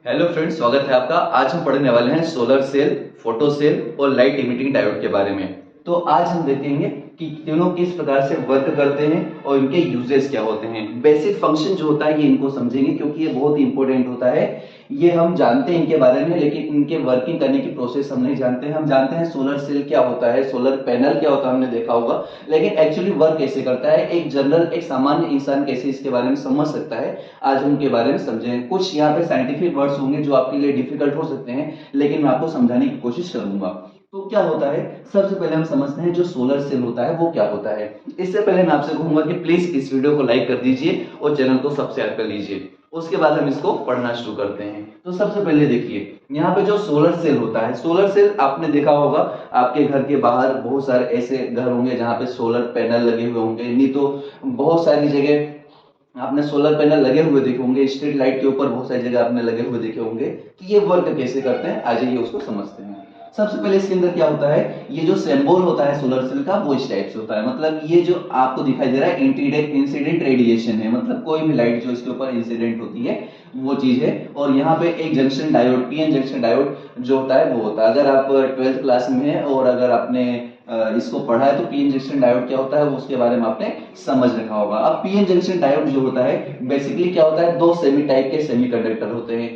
Hello friends, स्वागत है आपका। आज हम पढ़ने वाले हैं सोलर सेल, फोटो सेल और लाइट इमिटिंग डायोड के बारे में। तो आज हम देखेंगे कि तीनों किस प्रकार से वर्क करते हैं और इनके यूजेस क्या होते हैं। बेसिक फंक्शन जो होता है ये इनको समझेंगे क्योंकि ये बहुत ही इंपॉर्टेंट होता है। ये हम जानते हैं इनके बारे में, लेकिन इनके वर्किंग करने की प्रोसेस हम नहीं जानते हैं। हम जानते हैं सोलर सेल क्या होता है, सोलर पैनल क्या होता है, हमने देखा होगा, लेकिन एक्चुअली वर्क कैसे करता है, एक जनरल एक सामान्य इंसान कैसे इसके बारे में समझ सकता है, आज हम उनके बारे में समझेंगे। कुछ यहाँ पे साइंटिफिक वर्ड्स होंगे जो आपके लिए डिफिकल्ट हो सकते हैं, लेकिन मैं आपको समझाने की कोशिश करूंगा। तो क्या होता है, सबसे पहले हम समझते हैं जो सोलर सेल होता है वो क्या होता है। इससे पहले मैं आपसे कहूंगा कि प्लीज इस वीडियो को लाइक कर दीजिए और चैनल को सब्सक्राइब कर लीजिए। उसके बाद हम इसको पढ़ना शुरू करते हैं। तो सबसे पहले देखिए, यहाँ पे जो सोलर सेल होता है, सोलर सेल आपने देखा होगा, आपके घर के बाहर बहुत सारे ऐसे घर होंगे जहाँ पे सोलर पैनल लगे हुए होंगे, नहीं तो बहुत सारी जगह आपने सोलर पैनल लगे हुए देखे होंगे, स्ट्रीट लाइट के ऊपर बहुत सारी जगह आपने लगे हुए देखे होंगे। कि ये वर्क कैसे करते हैं, आ जाइए उसको समझते हैं। सबसे पहले इसके अंदर क्या होता है, ये जो सिंबल होता है सोलर सेल का वो इस टाइप से होता है। मतलब ये जो आपको दिखाई दे रहा है इंसिडेंट रेडिएशन है, मतलब कोई भी लाइट जो इसके ऊपर इंसिडेंट होती है वो चीज है। और यहाँ पे एक junction diode, PN junction diode जो होता है वो होता है। अगर आप 12th क्लास में है और अगर आपने इसको पढ़ा है तो पीएन जंक्शन डायोड क्या होता है वो उसके बारे में आपने समझ रखा होगा। अब पीएन जंक्शन डायोड जो होता है बेसिकली क्या होता है, दो सेमी टाइप के सेमीकंडक्टर होते हैं,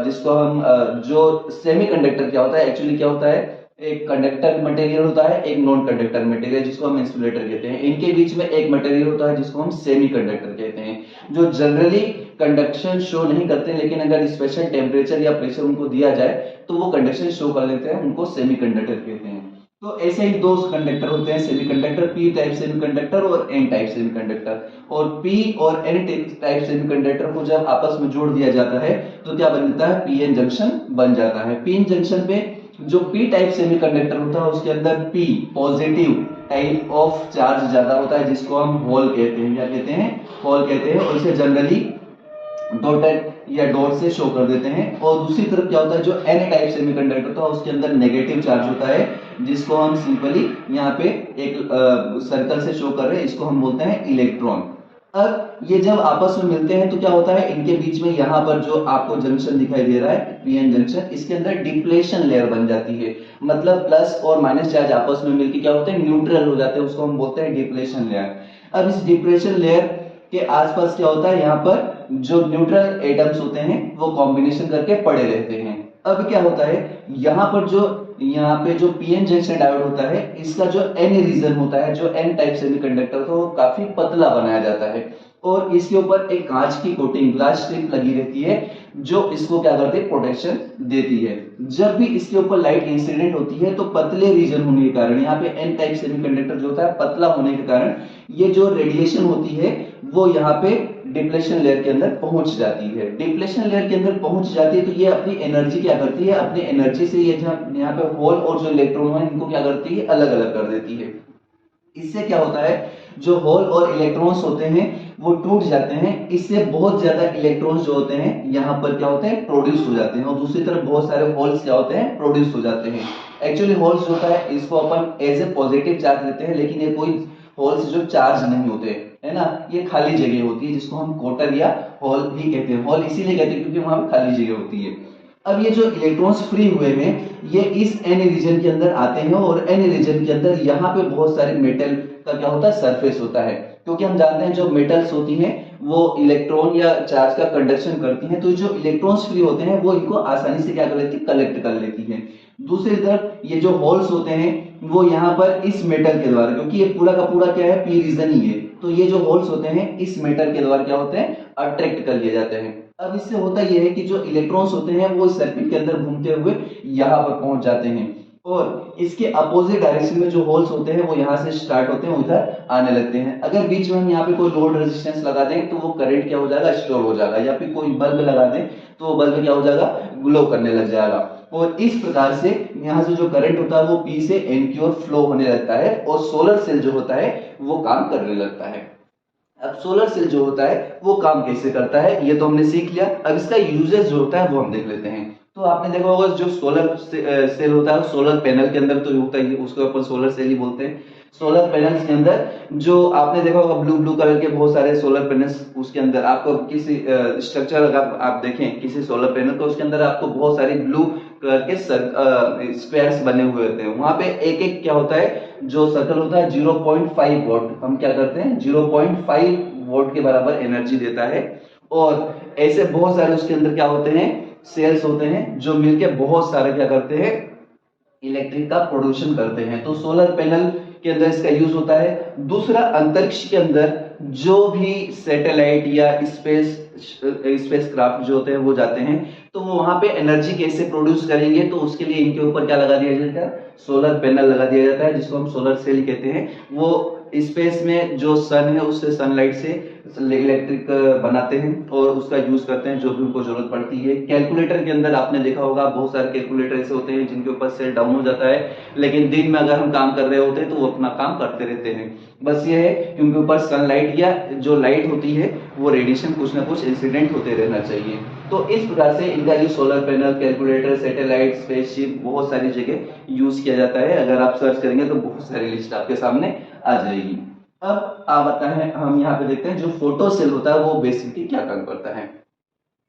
जिसको हम जो सेमीकंडक्टर क्या होता है, एक्चुअली क्या होता है, एक कंडक्टर मटेरियल होता है, एक नॉन कंडक्टर मटेरियल जिसको हम इंसुलेटर कहते हैं। इनके बीच में एक मटेरियल होता है जिसको हम सेमीकंडक्टर कहते हैं, जो जनरली कंडक्शन शो नहीं करते, लेकिन अगर स्पेशल टेम्परेचर या प्रेशर उनको दिया जाए तो वो कंडक्शन शो कर लेते हैं, उनको सेमीकंडक्टर कहते हैं। तो ऐसे ही दो कंडक्टर होते हैं सेमीकंडक्टर, पी टाइप सेमीकंडक्टर और एन टाइप सेमीकंडक्टर। और पी और एन टाइप सेमीकंडक्टर को जब आपस में जोड़ दिया जाता है तो क्या बन जाता है, पीएन जंक्शन बन जाता है। पीएन जंक्शन पे जो पी टाइप सेमीकंडक्टर होता है उसके अंदर P positive type of charge ज्यादा होता है, जिसको हम होल कहते हैं। क्या कहते हैं, होल कहते हैं। और इसे जनरली डॉटेड या डॉट से शो कर देते हैं। और दूसरी तरफ क्या होता है, जो एन टाइप सेमीकंडक्टर होता है उसके अंदर नेगेटिव चार्ज होता है, जिसको हम सिंपली यहाँ पे एक सर्कल से शो कर रहे हैं, इसको हम बोलते हैं इलेक्ट्रॉन। अब ये जब आपस में मिलते हैं तो क्या होता है, इनके बीच में यहाँ पर जो आपको जंक्शन दिखाई दे रहा है पीएन जंक्शन, इसके अंदर डिप्लेशन लेयर बन जाती है। मतलब प्लस और माइनस चार्ज आपस में मिलकर क्या होते हैं, न्यूट्रल हो जाते हैं, उसको हम बोलते हैं डिप्लेशन लेयर। अब इस डिप्लेशन लेयर के आसपास क्या होता है, यहाँ पर जो न्यूट्रल एटम्स होते हैं वो कॉम्बिनेशन करके पड़े रहते हैं। अब क्या होता है, यहाँ पे जो पीएन जंक्शन डायोड होता है, इसका जो एन रीजन होता है, जो एन टाइप सेमीकंडक्टर होता है वो काफी पतला बनाया जाता है और इसके ऊपर एक कांच की कोटिंग, ग्लास स्ट्रिप लगी रहती है, जो इसको क्या करती है, प्रोटेक्शन देती है। जब भी इसके ऊपर लाइट इंसिडेंट होती है तो पतले रीजन होने के कारण, यहाँ पे एन टाइप सेमीकंडक्टर जो होता है पतला होने के कारण, ये जो रेडिएशन होती है वो यहाँ पे डिप्लेशन लेयर के अंदर पहुंच जाती है। डिप्लेशन लेयर के अंदर पहुंच जाती है तो ये अपनी एनर्जी क्या करती है, अपनी एनर्जी से ये यहाँ पे होल और जो इलेक्ट्रॉन है इनको क्या करती है, अलग अलग कर देती है। इससे क्या होता है, जो होल और इलेक्ट्रॉन्स होते हैं वो टूट जाते हैं। इससे बहुत ज्यादा इलेक्ट्रॉन्स जो होते हैं यहाँ पर क्या होते हैं, प्रोड्यूस हो जाते हैं, और दूसरी तरफ बहुत सारे होल्स क्या होते हैं, प्रोड्यूस हो जाते हैं। एक्चुअली होल्स जो होता है इसको अपन एज ए पॉजिटिव चार्ज लेते हैं, लेकिन ये कोई होल्स जो चार्ज नहीं होते है ना, ये खाली जगह होती है, जिसको हम क्वार्टर या हॉल भी कहते हैं। हॉल इसीलिए कहते हैं क्योंकि वहां पे खाली जगह होती है। अब ये जो इलेक्ट्रॉन्स फ्री हुए हैं ये इस एन रीजन के अंदर आते हैं, और एन रीजन के अंदर यहाँ पे बहुत सारे मेटल का क्या होता है, सरफेस होता है। क्योंकि हम जानते हैं जो मेटल्स होती हैं वो इलेक्ट्रॉन या चार्ज का कंडक्शन करती हैं, तो जो इलेक्ट्रॉन्स फ्री होते हैं वो इनको आसानी से क्या कर लेती है, कलेक्ट कर लेती है। दूसरी तरफ ये जो होल्स होते हैं वो यहाँ पर इस मेटल के द्वारा, क्योंकि ये पूरा का पूरा क्या है, पी रीजन ही है, तो ये जो होल्स होते हैं इस मेटल के द्वारा क्या होते हैं, अट्रैक्ट कर लिए जाते हैं। अब इससे होता यह है कि जो इलेक्ट्रॉन्स होते हैं वो इस सर्किट के अंदर घूमते हुए यहाँ पर पहुंच जाते हैं, और इसके अपोजिट डायरेक्शन में जो होल्स होते हैं वो यहाँ से स्टार्ट होते हैं, उधर आने लगते हैं। अगर बीच में हम यहाँ पे कोई लोड रेजिस्टेंस लगा दें तो वो करंट क्या हो जाएगा, स्टोर हो जाएगा, या फिर कोई बल्ब लगा दें तो वो बल्ब क्या हो जाएगा, ग्लो करने लग जाएगा। और इस प्रकार से यहाँ से जो करंट होता है वो पी से एन की ओर फ्लो होने लगता है, और सोलर सेल जो होता है वो काम करने लगता है। अब सोलर सेल जो होता है वो काम कैसे करता है ये तो हमने सीख लिया। अब इसका यूजेस जो होता है वो हम देख लेते हैं। तो आपने देखा होगा जो सोलर सेल होता है सोलर पैनल के अंदर तो होता ही, उसको अपन सोलर सेल ही बोलते हैं। सोलर पैनल्स के अंदर जो आपने देखा होगा ब्लू ब्लू कलर के बहुत सारे सोलर पैनल्स, उसके अंदर आपको किसी स्ट्रक्चर अगर आप देखें किसी सोलर पैनल तो उसके अंदर आपको बहुत सारे ब्लू कलर के स्क्वायर्स बने हुए होते हैं। वहां पे एक एक क्या होता है, जो सर्कल होता है 0.5 वोल्ट, हम क्या करते हैं 0.5 वोल्ट के बराबर एनर्जी देता है। और ऐसे बहुत सारे उसके अंदर क्या होते हैं, सेल्स होते हैं जो मिलके बहुत सारे क्या करते हैं, इलेक्ट्रिक का प्रोडक्शन करते हैं। तो सोलर पैनल के अंदर इसका यूज होता है। दूसरा, अंतरिक्ष के अंदर जो भी सैटेलाइट या स्पेस क्राफ्ट जो होते हैं वो जाते हैं, तो वो वहां पे एनर्जी कैसे प्रोड्यूस करेंगे, तो उसके लिए इनके ऊपर क्या लगा दिया जाता है, सोलर पैनल लगा दिया जाता है, जिसको हम सोलर सेल कहते हैं। वो स्पेस में जो सन है उससे सनलाइट से इलेक्ट्रिक बनाते हैं और उसका यूज करते हैं जो भी उनको जरूरत पड़ती है। कैलकुलेटर के अंदर आपने देखा होगा बहुत सारे कैलकुलेटर ऐसे होते हैं जिनके ऊपर सेल डाउन हो जाता है, लेकिन दिन में अगर हम काम कर रहे होते हैं तो वो अपना काम करते रहते हैं। बस ये है कि उनके ऊपर सनलाइट या जो लाइट होती है वो रेडिएशन कुछ ना कुछ इंसिडेंट होते रहना चाहिए। तो इस प्रकार से इनका use solar panel, calculator, satellite, spaceship बहुत सारी जगह यूज किया जाता है। अगर आप सर्च करेंगे तो बहुत सारी लिस्ट आपके सामने आ जाएगी। अब आप बताएं, हम यहाँ पे देखते हैं जो फोटो सेल होता है वो बेसिकली क्या काम करता है।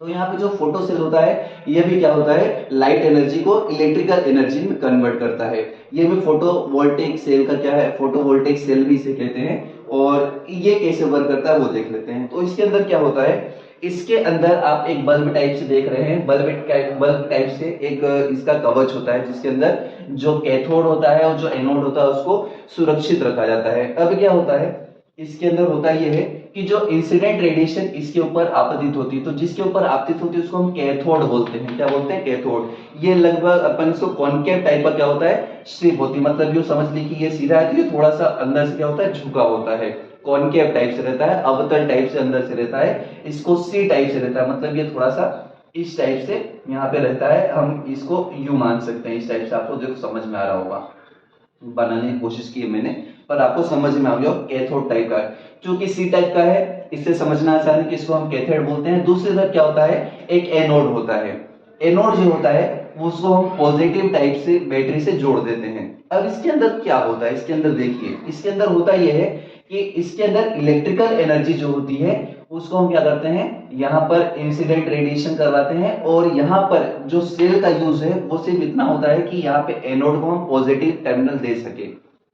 तो यहाँ पे जो फोटो सेल होता है ये भी क्या होता है, लाइट एनर्जी को इलेक्ट्रिकल एनर्जी में कन्वर्ट करता है। ये भी फोटो वोल्टेक सेल का क्या है, फोटो वोल्टेक सेल भी इसे कहते हैं। और ये कैसे वर्क करता है वो देख लेते हैं। तो इसके अंदर क्या होता है, इसके अंदर आप एक बल्ब टाइप से देख रहे हैं, बल्ब टाइप से एक इसका कवच होता है जिसके अंदर जो कैथोड होता है और जो एनोड होता है उसको सुरक्षित रखा जाता है। अब क्या होता है, इसके अंदर होता यह है कि जो इंसिडेंट रेडिएशन इसके ऊपर आपतित होती है, तो जिसके ऊपर आपतित होती है उसको हम कैथोड बोलते हैं। क्या बोलते हैं, कैथोड। ये लगभग अपन इसको कॉनकेव टाइप का क्या होता है, स्ट्रिप होती है। मतलब ये समझ ली कि ये सीधा है तो ये थोड़ा सा अंदर से क्या होता है, झुका होता है। कॉनकेव टाइप से रहता है, अवतल टाइप से अंदर से रहता है। इसको सी टाइप से रहता है, मतलब ये थोड़ा सा इस टाइप से यहाँ पे रहता है। हम इसको यू मान सकते हैं, इस टाइप से। आपको देखो समझ में आ रहा होगा, बनाने की कोशिश की है मैंने, पर आपको समझ में आ गया कैथोड टाइप का। क्योंकि सी टाइप का है इससे समझना आसान है कि इसको हम कैथोड बोलते हैं। दूसरी तरफ क्या होता है, एक एनोड होता है। एनोड जो होता है उसको हम पॉजिटिव टाइप से बैटरी से जोड़ देते हैं। अब इसके अंदर क्या होता है, इसके अंदर देखिए, इसके अंदर होता यह है कि इसके अंदर इलेक्ट्रिकल एनर्जी जो होती है उसको हम क्या करते हैं, यहाँ पर इंसिडेंट रेडिएशन करवाते हैं। और यहाँ पर जो सेल का यूज है वो सिर्फ इतना होता है कि यहाँ पे एनोड को हम पॉजिटिव टर्मिनल दे सके।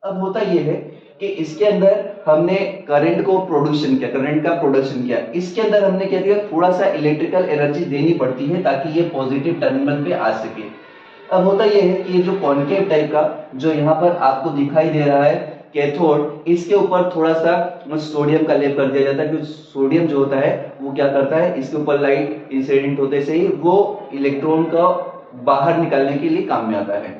अब होता यह है कि इसके अंदर हमने करंट को प्रोडक्शन किया, करंट का प्रोडक्शन किया। इसके अंदर हमने क्या किया, थोड़ा सा इलेक्ट्रिकल एनर्जी देनी पड़ती है ताकि ये पॉजिटिव टर्मिनल पे आ सके। अब होता यह है कि ये जो कॉनकेव टाइप का जो यहाँ पर आपको दिखाई दे रहा है कैथोड, इसके ऊपर थोड़ा सा सोडियम का लेप कर दिया जाता है। क्योंकि सोडियम जो होता है वो क्या करता है, इसके ऊपर लाइट इंसिडेंट होते से ही वो इलेक्ट्रॉन का बाहर निकालने के लिए काम में आता है।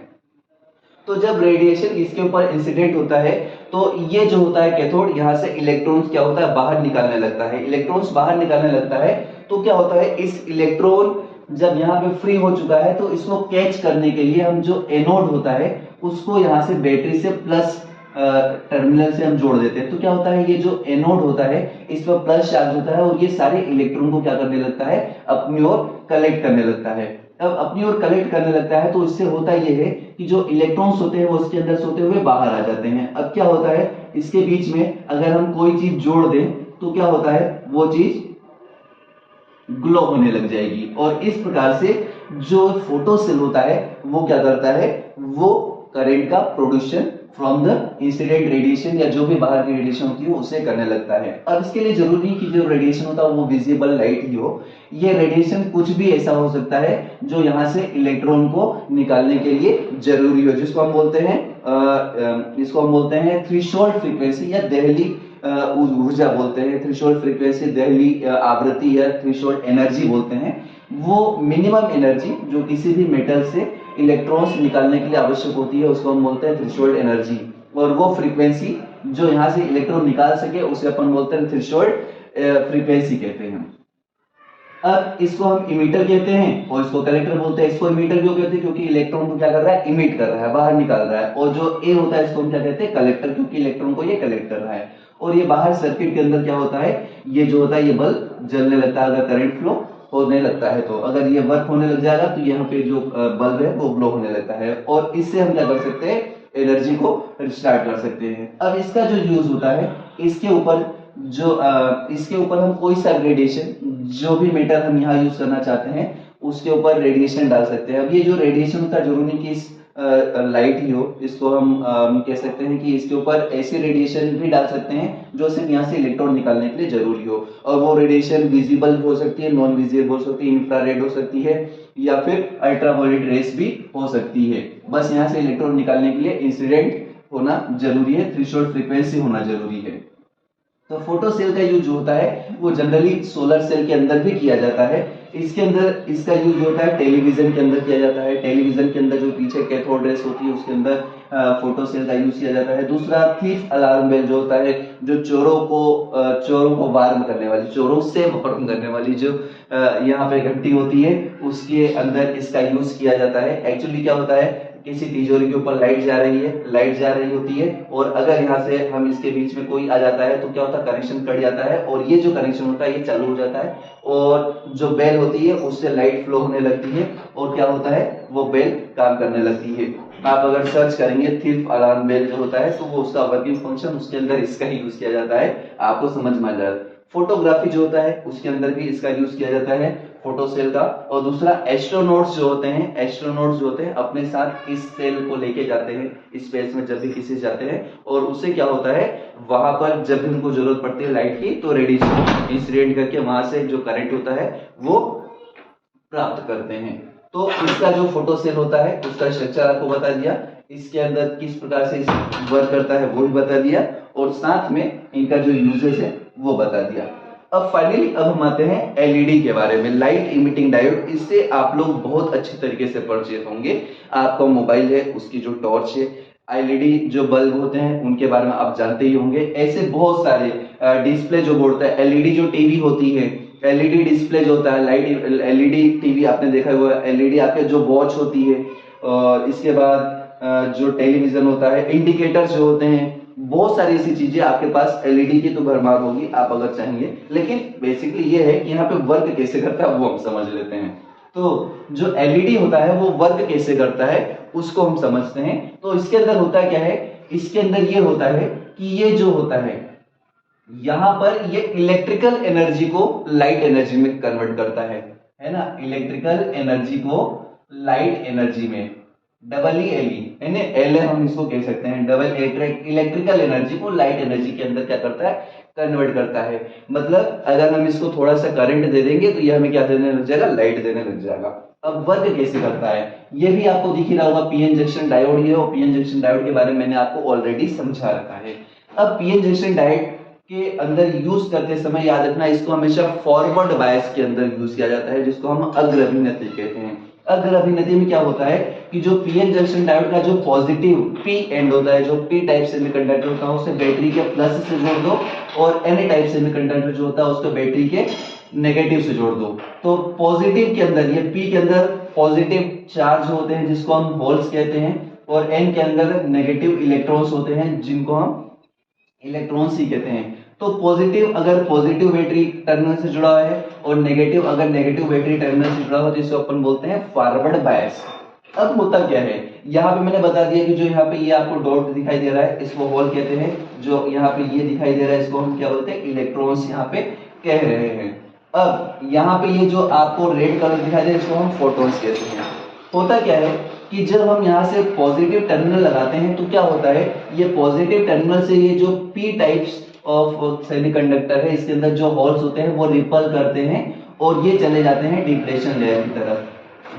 तो जब रेडिएशन इसके ऊपर इंसिडेंट होता है तो ये जो होता है कैथोड, यहाँ से इलेक्ट्रॉन्स क्या होता है, बाहर निकालने लगता है। इलेक्ट्रॉन्स बाहर निकालने लगता है तो क्या होता है, इस इलेक्ट्रॉन जब यहाँ पे फ्री हो चुका है तो इसको कैच करने के लिए हम जो एनोड होता है उसको यहाँ से बैटरी से प्लस टर्मिनल से हम जोड़ देते हैं। तो क्या होता है, ये जो एनोड होता है इस पर प्लस चार्ज होता है और ये सारे इलेक्ट्रॉन को क्या करने लगता है, अपनी ओर कलेक्ट करने लगता है। अब अपनी ओर कलेक्ट करने लगता है तो इससे होता ये है कि जो इलेक्ट्रॉन्स होते हैं वो इसके अंदर से होते हुए बाहर आ जाते हैं। अब क्या होता है, इसके बीच में अगर हम कोई चीज जोड़ दें तो क्या होता है, वो चीज ग्लो होने लग जाएगी। और इस प्रकार से जो फोटो सेल होता है वो क्या करता है, वो करंट का production from the incident radiation या जो भी बाहर की रेडिएशन होती है उसे करने लगता है। अब इसके लिए जरूरी नहीं कि जो रेडिएशन होता है वो विजिबल लाइट ही हो। ये रेडिएशन कुछ भी ऐसा हो सकता है जो यहाँ से इलेक्ट्रॉन को निकालने के लिए जरूरी हो, जिसको हम बोलते हैं थ्रेशोल्ड फ्रीक्वेंसी या दहली ऊर्जा बोलते हैं। थ्रेशोल्ड फ्रीक्वेंसी, दहली आवृत्ति या थ्रेशोल्ड एनर्जी बोलते हैं। वो मिनिमम एनर्जी जो किसी भी मेटल से इलेक्ट्रॉन्स निकालने के लिए आवश्यक होती है उसको हम बोलते हैं थ्रेशोल्ड एनर्जी। और वो फ्रीक्वेंसी जो यहाँ से इलेक्ट्रॉन निकाल सके उसे अपन बोलते हैं थ्रेशोल्ड फ्रीक्वेंसी कहते हैं। अब इसको हम इमीटर कहते हैं और इसको कलेक्टर बोलते हैं। इसको इमीटर क्यों कहते हैं, क्योंकि इलेक्ट्रॉन को क्या कर रहा है, इमिट कर रहा है, बाहर निकाल रहा है। और जो ए होता है इसको हम क्या कहते हैं, कलेक्टर, क्योंकि इलेक्ट्रॉन को ये कलेक्ट कर रहा है। और ये बाहर सर्किट के अंदर क्या होता है, ये जो होता है ये बल्ब जलने लगता है अगर करंट फ्लो होने लगता है, तो अगर ये वर्क होने लग जाएगा तो यहाँ पे जो बल्ब है वो ग्लो होने लगता है, और इससे हम क्या कर सकते हैं, एनर्जी को रिस्टार्ट कर सकते हैं। अब इसका जो यूज होता है, इसके ऊपर हम कोई सा रेडिएशन, जो भी मेटल हम यहाँ यूज करना चाहते हैं उसके ऊपर रेडिएशन डाल सकते हैं। अब ये जो रेडिएशन होता है जरूरी नहीं कि इस लाइट ही हो, इसको हम कह सकते हैं कि इसके ऊपर ऐसे रेडिएशन भी डाल सकते हैं जो सिर्फ यहाँ से इलेक्ट्रॉन निकालने के लिए जरूरी हो, और वो रेडिएशन विजिबल हो सकती है, नॉन विजिबल हो सकती है, इंफ्रारेड हो सकती है, या फिर अल्ट्रावायलेट रेस भी हो सकती है। बस यहाँ से इलेक्ट्रॉन निकालने के लिए इंसिडेंट होना जरूरी है, थ्रेशोल्ड फ्रीक्वेंसी होना जरूरी है। तो फोटो सेल का यूज होता है वो जनरली सोलर सेल के अंदर भी किया जाता है। इसके अंदर इसका यूज होता है टेलीविजन के अंदर किया जाता है। टेलीविजन के अंदर जो पीछे कैथोड रेस होती है उसके अंदर फोटो सेल का यूज किया जाता है। दूसरा थीफ अलार्म बेल जो होता है, जो चोरों को वार्न करने वाली, चोरों से वार्न करने वाली जो यहाँ पे घंटी होती है उसके अंदर इसका यूज किया जाता है। एक्चुअली क्या होता है, किसी तिजोरी के ऊपर लाइट जा रही होती है, और अगर यहाँ से हम इसके बीच में कोई आ जाता है तो क्या होता है, कनेक्शन कट जाता है, और ये जो कनेक्शन होता है ये चालू हो जाता है, और जो बेल होती है उससे लाइट फ्लो होने लगती है, और क्या होता है, वो बेल काम करने लगती है। आप अगर सर्च करेंगे थीफ अलार्म बेल जो होता है तो वो उसका वर्किंग फंक्शन, उसके अंदर इसका ही यूज किया जाता है, आपको समझ में आ जाएगा। फोटोग्राफी जो होता है उसके अंदर भी इसका यूज किया जाता है फोटो सेल का। और दूसरा एस्ट्रोनॉट्स जो होते हैं अपने साथ इस सेल को लेके जाते हैं स्पेस में, जब भी किसी जाते हैं, और उससे क्या होता है, वहां पर जब भी उनको जरूरत पड़ती है लाइट की तो रेडिएशन इंसिडेंट करके वहां से जो करंट होता है वो प्राप्त करते हैं। तो इसका जो फोटो सेल होता है उसका स्ट्रक्चर आपको बता दिया, इसके अंदर किस प्रकार से वर्क करता है वो भी बता दिया, और साथ में इनका जो यूजेस है वो बता दिया। अब फाइनली अब हम आते हैं एलईडी के बारे में, लाइट इमिटिंग डायोड। इससे आप लोग बहुत अच्छी तरीके से परिचित होंगे। आपका मोबाइल है उसकी जो टॉर्च है, एलईडी जो बल्ब होते हैं उनके बारे में आप जानते ही होंगे। ऐसे बहुत सारे डिस्प्ले जो बोलता है, एलईडी जो टीवी होती है, एलईडी डिस्प्ले जो होता है, लाइट एलईडी टीवी आपने देखा हुआ है, एलईडी आपके जो वॉच होती है, और इसके बाद जो टेलीविजन होता है, इंडिकेटर्स जो होते हैं, बहुत सारी ऐसी चीजें आपके पास एलईडी की तो भरमार होगी आप अगर चाहेंगे। लेकिन बेसिकली ये है कि यहाँ पे वर्क कैसे करता है वो हम समझ लेते हैं। तो जो एलईडी होता है वो वर्क कैसे करता है उसको हम समझते हैं। तो इसके अंदर होता क्या है, इसके अंदर ये होता है कि ये जो होता है यहां पर ये इलेक्ट्रिकल एनर्जी को लाइट एनर्जी में कन्वर्ट करता है ना, इलेक्ट्रिकल एनर्जी को लाइट एनर्जी में, डबल ई एल ई है ना, एल हम इसको कह सकते हैं, डबल इलेक्ट्रिकल एनर्जी को लाइट एनर्जी के अंदर क्या करता है, कन्वर्ट करता है। मतलब अगर हम इसको थोड़ा सा करंट दे देंगे तो ये हमें क्या देने लग जाएगा, लाइट देने लग जाएगा। अब वर्क कैसे करता है ये भी आपको दिख ही रहा होगा, पीएन जंक्शन डायोड ये, और पीएन जंक्शन डायोड के बारे में मैंने आपको ऑलरेडी समझा रखा है। अब पीएन जंक्शन डायोड के अंदर यूज करते समय याद रखना, इसको हमेशा फॉरवर्ड बायस के अंदर यूज किया जाता है, जिसको हम अग्र अभिनति कहते हैं। अग्र अभिनति में क्या होता है कि जो पीएन जंक्शन डायोड का जो पॉजिटिव पी एंड होता है, जो पी टाइप सेमीकंडक्टर होता है उसे बैटरी के प्लस से जोड़ दो, और एन टाइप सेमीकंडक्टर जो होता है उसको बैटरी के नेगेटिव से जोड़ दो। तो पॉजिटिव के अंदर, ये पी के अंदर पॉजिटिव चार्ज होते हैं जिसको हम होल्स कहते हैं, और एन के अंदर नेगेटिव इलेक्ट्रॉन्स होते हैं जिनको हम इलेक्ट्रॉन्स ही कहते हैं। तो पॉजिटिव अगर पॉजिटिव बैटरी टर्मिनल से जुड़ा हुआ है और नेगेटिव अगर नेगेटिव बैटरी टर्मिनल से जुड़ा हुआ है, जिसको अपन बोलते हैं फॉरवर्ड बायस। अब होता क्या है, यहाँ पे मैंने बता दिया कि जो यहाँ पे ये आपको डॉट दिखाई दे रहा है इसको होल कहते हैं, जो यहाँ पे ये दिखाई दे रहा है इसको हम क्या बोलते हैं, इलेक्ट्रॉन्स यहाँ पे कह रहे हैं। अब यहाँ पे ये जो आपको रेड कलर दिखाई दे रहा है इसको हम फोटॉन्स कहते हैं। होता क्या है कि जब हम यहाँ से पॉजिटिव टर्मिनल लगाते हैं तो क्या होता है, ये पॉजिटिव टर्मिनल से ये जो पी टाइप्स ऑफ सेमीकंडक्टर है इसके अंदर जो होल्स होते हैं वो रिपल करते हैं और ये चले जाते हैं डिप्लेशन लेयर की तरफ,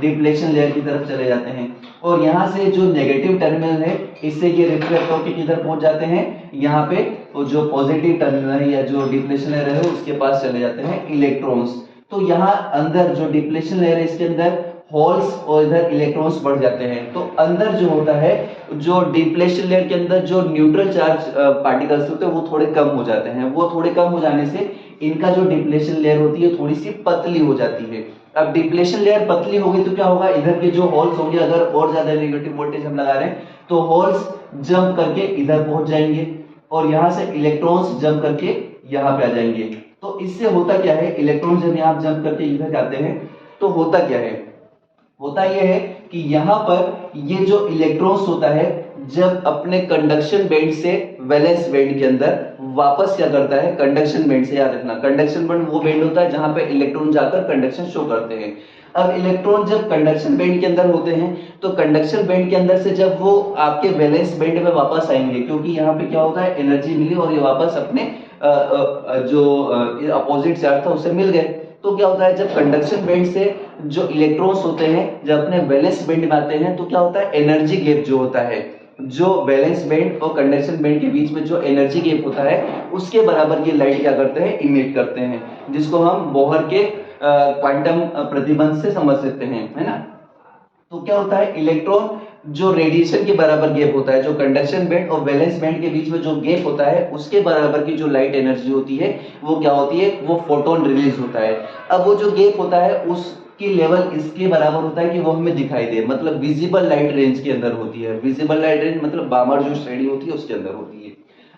डिप्लेशन लेयर की तरफ चले जाते हैं। और यहाँ से जो नेगेटिव टर्मिनल है इससे ये रिफ्लेक्ट होकर किधर पहुंच जाते हैं, यहाँ पे जो पॉजिटिव टर्मिनल है या जो डिप्लेशन लेयर है उसके पास चले जाते हैं इलेक्ट्रॉन्स। तो यहाँ अंदर जो डिप्लेशन लेयर है इसके अंदर होल्स और इधर इलेक्ट्रॉन्स बढ़ जाते हैं। तो अंदर जो होता है, जो डिप्लेशन लेयर के अंदर जो न्यूट्रल चार्ज पार्टिकल्स होते हैं वो थोड़े कम हो जाते हैं। वो थोड़े कम हो जाने से इनका जो डिप्लेशन लेयर होती है थोड़ी सी पतली हो जाती है। अब डिप्लेशन लेयर पतली होगी तो क्या होगा, इधर के जो होल्स होंगे, अगर और ज्यादा नेगेटिव वोल्टेज हम लगा रहे हैं तो होल्स जंप करके इधर पहुंच जाएंगे और यहाँ से इलेक्ट्रॉन्स जंप करके यहाँ पे आ जाएंगे। तो इससे होता क्या है, इलेक्ट्रॉन जब यहाँ जंप करके इधर जाते हैं तो होता क्या है, होता यह है कि यहाँ पर ये जो इलेक्ट्रॉन्स होता है जब अपने कंडक्शन बैंड से वैलेंस बैंड के अंदर वापस क्या करता है, कंडक्शन बैंड से, याद रखना कंडक्शन बैंड वो बैंड होता है जहां पे इलेक्ट्रॉन जाकर कंडक्शन शो करते हैं। अब इलेक्ट्रॉन जब कंडक्शन बैंड के अंदर होते हैं तो कंडक्शन बैंड के अंदर से जब वो आपके वैलेंस बैंड में वापस आएंगे, क्योंकि यहाँ पे क्या होता है, एनर्जी मिली और ये वापस अपने जो अपोजिट चार्ज था उससे मिल गए। तो क्या होता है, जब कंडक्शन बैंड से जो इलेक्ट्रॉन्स होते हैं जब अपने वैलेंस बैंड में आते हैं तो क्या होता है, एनर्जी गैप जो होता है, जो वैलेंस बैंड और कंडक्शन बैंड के बीच में जो एनर्जी गैप होता है उसके बराबर ये लाइट क्या करते हैं, इमिट करते हैं, जिसको हम बोहर के क्वांटम प्रतिबंध से समझ सकते हैं, है ना। तो क्या होता है, इलेक्ट्रॉन जो रेडिएशन के बराबर गैप होता है, जो कंडक्शन बैंड और वैलेंस बैंड के बीच में जो गैप होता है उसके बराबर की जो लाइट एनर्जी होती है वो क्या होती है, वो फोटोन रिलीज होता है। अब वो जो गैप होता है उसकी लेवल इसके बराबर होता है कि वो हमें दिखाई दे, मतलब विजिबल लाइट रेंज के अंदर होती है। विजिबल लाइट रेंज मतलब बामर जो श्रेणी होती है उसके अंदर होती है।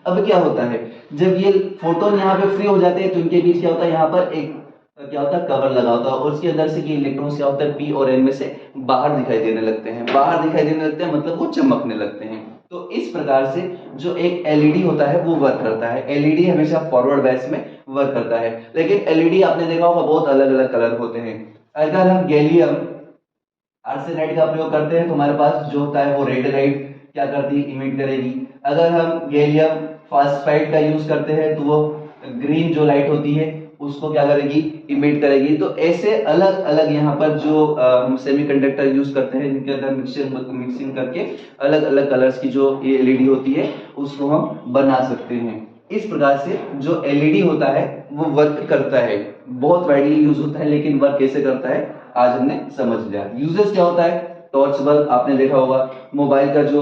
अब क्या होता है, जब ये फोटोन यहाँ पे फ्री हो जाते हैं तो इनके बीच क्या होता है, यहाँ पर एक क्या होता है, कवर लगा होता है और उसके अंदर से ये इलेक्ट्रॉन्स क्या होता है, पी और एन में से बाहर दिखाई देने लगते हैं, बाहर दिखाई देने लगते हैं मतलब वो चमकने लगते हैं। तो इस प्रकार से जो एक एलईडी होता है वो वर्क करता है। एलईडी हमेशा फॉरवर्ड बैच में वर्क करता है, लेकिन एलईडी आपने देखा होगा बहुत अलग अलग कलर होते हैं। अगर हम गैलियम आर्सेनाइड का प्रयोग करते हैं तो हमारे पास जो होता है वो रेड लाइट क्या करती है, इमिट करेगी। अगर हम गैलियम फास्फाइड का यूज करते हैं तो वो ग्रीन जो लाइट होती है उसको क्या करेगी, इमिट करेगी। तो ऐसे अलग अलग यहाँ पर जो हम सेमीकंडक्टर यूज करते हैं इनके अंदर मिक्सिंग करके अलग अलग कलर्स की जो ये एलईडी होती है उसको हम बना सकते हैं। इस प्रकार से जो एलईडी होता है वो वर्क करता है, बहुत वाइडली यूज होता है, लेकिन वर्क कैसे करता है आज हमने समझ लिया। यूजेस क्या होता है, टॉर्च बल्ब आपने देखा होगा, मोबाइल का जो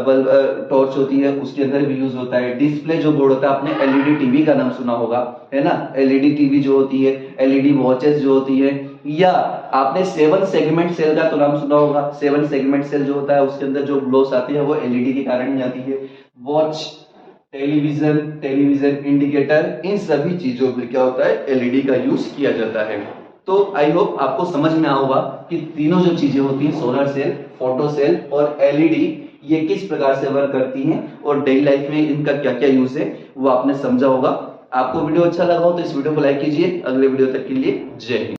बल्ब टॉर्च होती है उसके अंदर भी यूज होता है। डिस्प्ले जो बोर्ड होता है, आपने एलईडी टीवी का नाम सुना होगा, है ना, एलईडी टीवी जो होती है, एलईडी वॉचेस जो होती है, या आपने 7 सेगमेंट सेल का तो नाम सुना होगा। 7 सेगमेंट सेल जो होता है उसके अंदर जो ग्लोस आती है वो एलईडी के कारण ही आती है। वॉच, टेलीविजन इंडिकेटर, इन सभी चीजों में क्या होता है, एलईडी का यूज किया जाता है। तो आई होप आपको समझ में आया होगा कि तीनों जो चीजें होती हैं, सोलर सेल, फोटो सेल और एलईडी, ये किस प्रकार से वर्क करती हैं और डेली लाइफ में इनका क्या क्या यूज है वो आपने समझा होगा। आपको वीडियो अच्छा लगा हो तो इस वीडियो को लाइक कीजिए। अगले वीडियो तक के लिए जय हिंद।